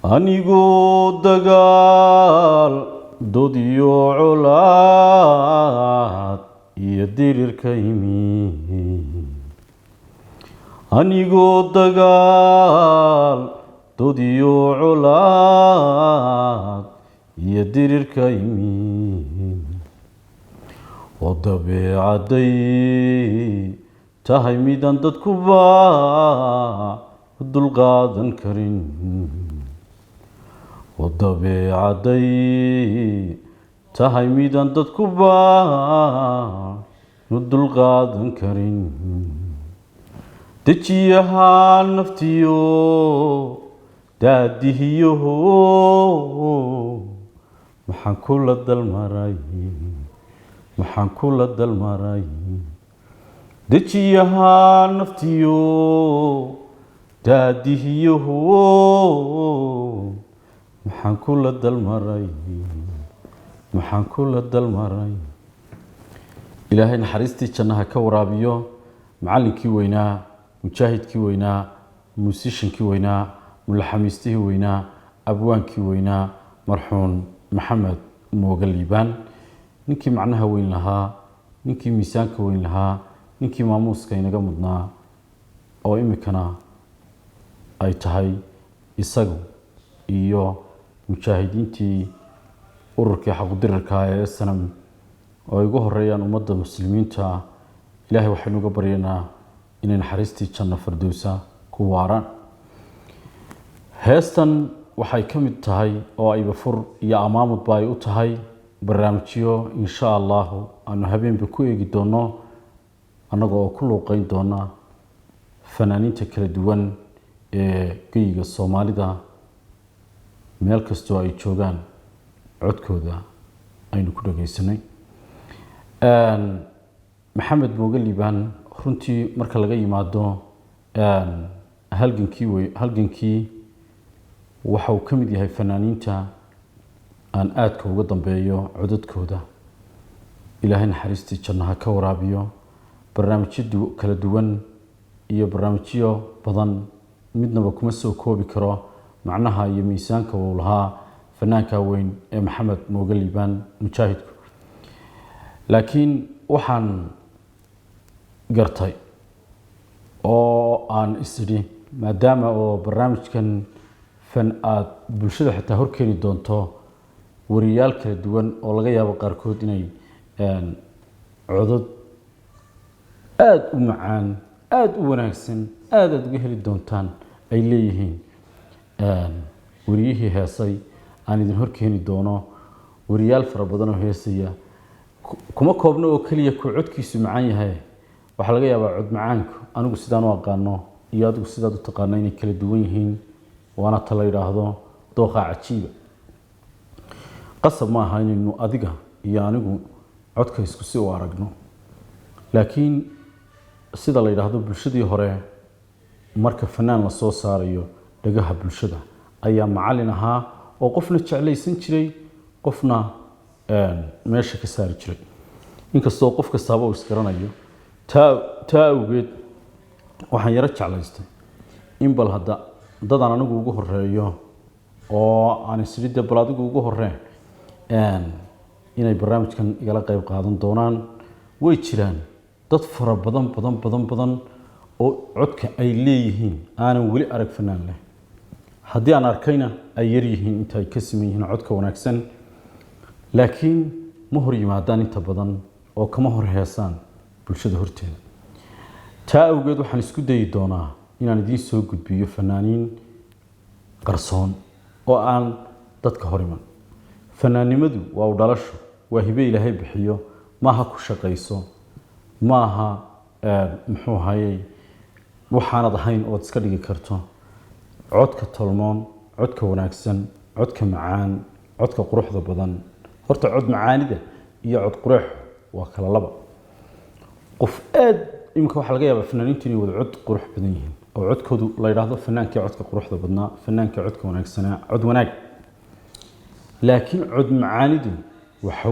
anigoo dagaal dood iyo colaad iyo dirirka yimi anigoo dagaal dood iyo colaad iyo dirirka yimi oo dabeecaday tahay midaan dadkuba dulqaadan karin oo dabeecaday tahay midaan dadkuba dulqaadan karin dejiyaha naftiyo daadihiyo maxaan kula dalmaray dejiyaha naftiyo daadihiyo maxaan kula dalmaray ilaahay naxariistii jannaha ka waraabiyo macallinkii weynaa mujaahidkii weynaa musishankii weynaa mulaxamiistihii weynaa abwaankii weynaa marxuun maxamed mooga liibaan ninkii macnaha weyn lahaa ninkii miisaanka weyn lahaa ninkii maamuuska inaga mudnaa oo imikana ay tahay isagu iyo mujaahidiintii ururkii xaqudirarka ee sanam oo ay ugu horeeyaan ummadda muslimiinta ilaahay waxaynu uga baryaynaa inay naxariistii janno firdowsa ku waaraan heestan waxay ka mid tahay oo ayba fur iyo amaamudba ay u tahay barnaamijyo insha allahu aanu habeenba ku eegi doono annaga oo ku luuqeyn doona fanaaniinta kala duwan ee geyiga soomaalida meel kastoo ay joogaan codkooda aynu ku dhageysanay maxamed mooga liibaan runtii marka laga yimaado halgankii waxa uu ka mid yahay fanaaniinta aan aadka uga dambeeyo codadkooda ilaahay naxariistii jannaha ka waraabiyo barnaamijyo kala duwan iyo barnaamijyo badan midnaba kuma soo koobi karo macnaha iyo miisaanka uu lahaa fanaanka weyn ee maxamed mooga liibaan mujaahidku laakiin waxaan gartay oo aan isiri maadaama oo barnaamijkan fan aad bulshada xitaa horkeeni doonto wariyaal kala duwan oo laga yaabo qaarkood inay codod aad u macaan aad u wanaagsan aad uga heli doontaan ay leeyihiin wariyihii heesay aan idin horkeeni doono wariyaal fara badan oo heesaya kuma koobno oo kaliya ku codkiisu macaan yahay waxa laga yaabaa cod macaanku anigu sidaan u aqaano iyo adigu sidaad u taqaano inay kala duwan yihiin waana ta la yiraahdo dooqa cajiiba qasab ma aha inaynu adiga iyo anigu codka isku si u aragno laakiin sida la yiraahdo bulshadii hore marka fanaan la soo saarayo dhagaha bulshada ayaa macallin ahaa oo qofna jeclaysan jiray qofna meesha ka saari jiray inkastoo qof kastaaba uu isgaranayo taa awgeed waxaan yaro jeclaystay in bal hadda dadaan anigu ugu horeeyo oo aan isridda bal adigu ugu horeen inay barnaamijkan igala qayb qaadan doonaan way jiraan dad fara badan oo codka ay leeyihiin aanan weli arag fanaan leh haddii aan arkayna ay yar yihiin inta ay ka siman yihiin codka wanaagsan laakiin ma hor yimaadaan inta badan oo kama hor heesaan bulshada horteeda taa awgeed waxaan isku dayi doonaa inaan idiin soo gudbiyo fanaaniin qarsoon oo aan dadka hor iman fanaannimadu waa u dhalasho waa hibe ilaahay bixiyo maaha ku shaqayso maaha muxuu ahayey waxaanad ahayn ood iska dhigi karto codka tolmoon codka wanaagsan codka macaan codka quruxda badan horta cod macaanida iyo cod qureex waa kala laba qof aad imika waxa laga yaabaa fanaaniintu inay wada cod qurux badan yihiin oo codkoodu la yiraahdo fanaankii codka quruxda badnaa fanaankii codka wanaagsanaa cod wanaag laakiin cod macaanidu waxa